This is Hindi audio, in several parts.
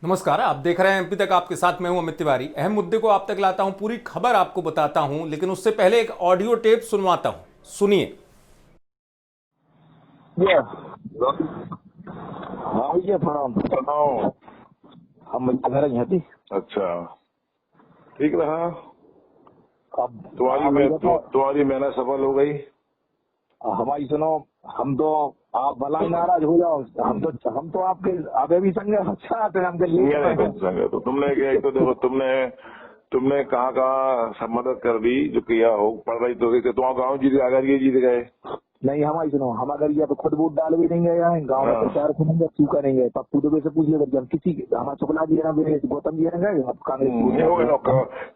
नमस्कार, आप देख रहे हैं एमपी तक। आपके साथ मैं हूं अमित तिवारी। अहम मुद्दे को आप तक लाता हूं, पूरी खबर आपको बताता हूं, लेकिन उससे पहले एक ऑडियो टेप सुनवाता हूं, सुनिए। हाँ भैया प्रणाम। हम घर यहाँ थी। अच्छा, ठीक रहा। अब तुम्हारी मेहनत सफल हो गई। हमारी सुनो, हम तो आप भला ही नाराज हो जाओ, हम तो आपके अबे भी संग अच्छा आते हैं हमके लिए। तो तुमने क्या, एक तो देखो तुमने कहाँ मदद कर दी जो किया हो। पढ़ रही तो तुम गाँव जीत गए, अगर ये जीत गए। नहीं हमारी सुनो, हम अगर ये खुद वोट डाल भी नहीं गए हैं गाँव में, प्रचार खुलेंगे सूखा नहीं गए। पप्पू दुबे से पूछ लिया, हम किसी हमारा चुकला जी है ना, गौतम जी है ना कांग्रेस।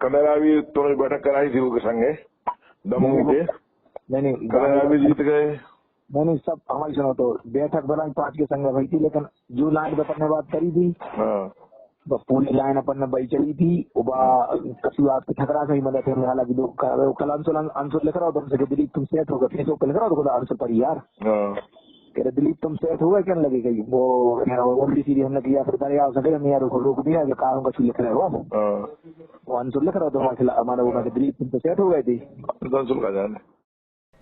कनेरा भी तुमने बैठक कराई थी उनके संगे, दमोह के। नहीं कनेरा भी जीत गए। नहीं सब हमारी सुनो, तो बैठक बनाई 5 के संग भाई थी, लेकिन जो लाइन अपन ने बात करी थी बस पूरी लाइन अपन ने बही चली थी। कसूआत के ठकरा से ही मदद है। हालांकि कल अंशुल लिख रहा हो तुमसे कि दिलीप तुम सेट हो गए, फेसबुक लिख रहा हो अंशुल पर यार कह रहे दिलीप तुम सेट हो गए, क्या लगेगा वो ओल्डी सीरीज हमने किया फिर दरिया सके नहीं यार रोक दिया जो कारण कछु लिख रहे हो। वो अंशुल लिख रहा हो तो हमारे वो दिलीप तुम तो सेट हो गए थी। अंशुल का जाने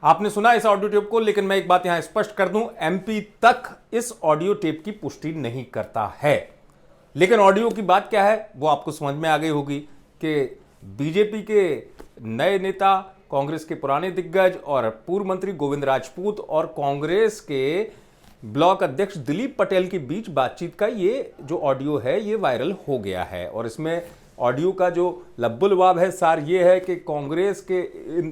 आपने सुना इस ऑडियो टेप को, लेकिन मैं एक बात यहां स्पष्ट कर दूं, एमपी तक इस ऑडियो टेप की पुष्टि नहीं करता है। लेकिन ऑडियो की बात क्या है वो आपको समझ में आ गई होगी कि बीजेपी के नए नेता, कांग्रेस के पुराने दिग्गज और पूर्व मंत्री गोविंद राजपूत और कांग्रेस के ब्लॉक अध्यक्ष दिलीप पटेल के बीच बातचीत का ये जो ऑडियो है ये वायरल हो गया है। और इसमें ऑडियो का जो लब्बुलवाब है, सार ये है कि कांग्रेस के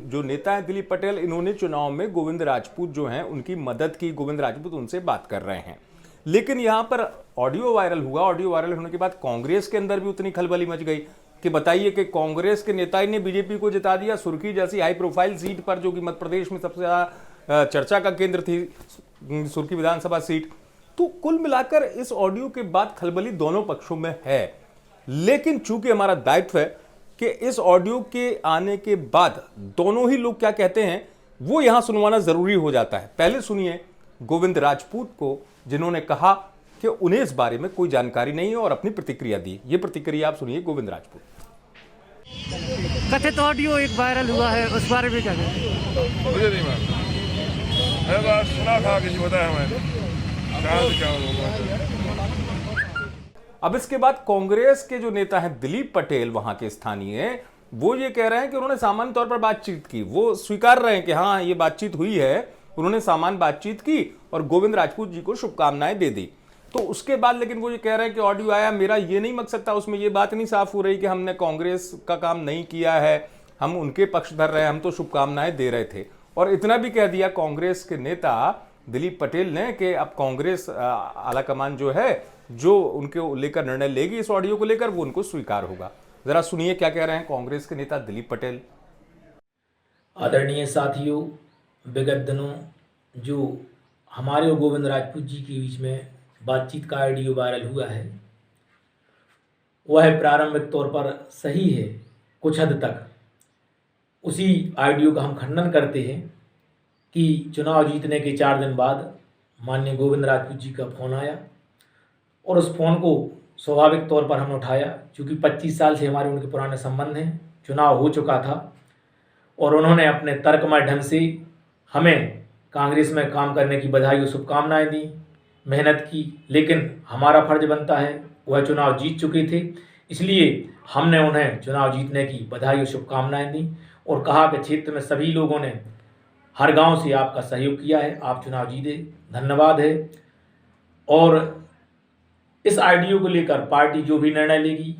जो नेता हैं दिलीप पटेल, इन्होंने चुनाव में गोविंद राजपूत जो हैं उनकी मदद की। गोविंद राजपूत उनसे बात कर रहे हैं, लेकिन यहां पर ऑडियो वायरल हुआ। ऑडियो वायरल होने के बाद कांग्रेस के अंदर भी उतनी खलबली मच गई कि बताइए कि कांग्रेस के नेता ने बीजेपी को जिता दिया सुर्खी जैसी हाई प्रोफाइल सीट पर, जो कि मध्य प्रदेश में सबसे ज्यादा चर्चा का केंद्र थी, सुर्खी विधानसभा सीट। तो कुल मिलाकर इस ऑडियो के बाद खलबली दोनों पक्षों में है। लेकिन चूंकि हमारा दायित्व है कि इस ऑडियो के आने के बाद दोनों ही लोग क्या कहते हैं वो यहां सुनवाना जरूरी हो जाता है। पहले सुनिए गोविंद राजपूत को, जिन्होंने कहा कि उन्हें इस बारे में कोई जानकारी नहीं है और अपनी प्रतिक्रिया दी। ये प्रतिक्रिया आप सुनिए गोविंद राजपूत। कथित ऑडियो एक वायरल हुआ है, उस बारे में क्या कहें? मुझे नहीं मालूम, मैं बात सुना था, किसी बताया मैंने, कहाँ से क्या होगा। अब इसके बाद कांग्रेस के जो नेता हैं दिलीप पटेल, वहां के स्थानीय, वो ये कह रहे हैं कि उन्होंने सामान्य तौर पर बातचीत की। वो स्वीकार रहे हैं कि हाँ ये बातचीत हुई है, उन्होंने सामान्य बातचीत की और गोविंद राजपूत जी को शुभकामनाएं दे दी। तो उसके बाद लेकिन वो ये कह रहे हैं कि ऑडियो आया, मेरा ये नहीं मकसद था, उसमें ये बात नहीं साफ हो रही कि हमने कांग्रेस का काम नहीं किया है, हम उनके पक्ष धर रहे हैं, हम तो शुभकामनाएं दे रहे थे। और इतना भी कह दिया कांग्रेस के नेता दिलीप पटेल ने कि अब कांग्रेस आलाकमान जो है, जो उनके लेकर निर्णय लेगी इस ऑडियो को लेकर, वो उनको स्वीकार होगा। जरा सुनिए क्या कह रहे हैं कांग्रेस के नेता दिलीप पटेल। आदरणीय साथियों, विगत दिनों जो हमारे और गोविंद राजपूत जी के बीच में बातचीत का ऑडियो वायरल हुआ है, वह प्रारंभिक तौर पर सही है कुछ हद तक। उसी ऑडियो का हम खंडन करते हैं कि चुनाव जीतने के 4 दिन बाद माननीय गोविंद राजपूत जी का फ़ोन आया और उस फ़ोन को स्वाभाविक तौर पर हमने उठाया, क्योंकि 25 साल से हमारे उनके पुराने संबंध हैं। चुनाव हो चुका था और उन्होंने अपने तर्कमय ढंग से हमें कांग्रेस में काम करने की बधाई और शुभकामनाएं दी, मेहनत की। लेकिन हमारा फर्ज बनता है, वह चुनाव जीत चुके थे, इसलिए हमने उन्हें चुनाव जीतने की बधाई और शुभकामनाएं दी और कहा कि क्षेत्र में सभी लोगों ने हर गांव से आपका सहयोग किया है, आप चुनाव जीते, धन्यवाद है। और इस ऑडियो को लेकर पार्टी जो भी निर्णय लेगी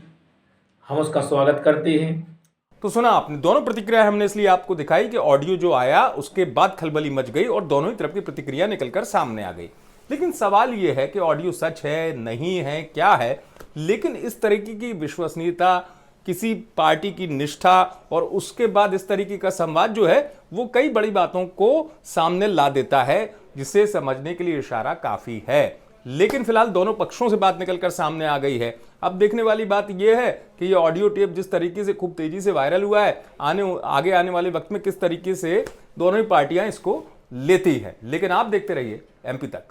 हम उसका स्वागत करते हैं। तो सुना आपने, दोनों प्रतिक्रिया हमने इसलिए आपको दिखाई कि ऑडियो जो आया उसके बाद खलबली मच गई और दोनों ही तरफ की प्रतिक्रिया निकलकर सामने आ गई। लेकिन सवाल यह है कि ऑडियो सच है, नहीं है, क्या है? लेकिन इस तरीके की विश्वसनीयता, किसी पार्टी की निष्ठा और उसके बाद इस तरीके का संवाद जो है वो कई बड़ी बातों को सामने ला देता है, जिसे समझने के लिए इशारा काफी है। लेकिन फिलहाल दोनों पक्षों से बात निकलकर सामने आ गई है। अब देखने वाली बात यह है कि ये ऑडियो टेप जिस तरीके से खूब तेजी से वायरल हुआ है, आगे आने वाले वक्त में किस तरीके से दोनों ही पार्टियां इसको लेती है। लेकिन आप देखते रहिए एमपी तक।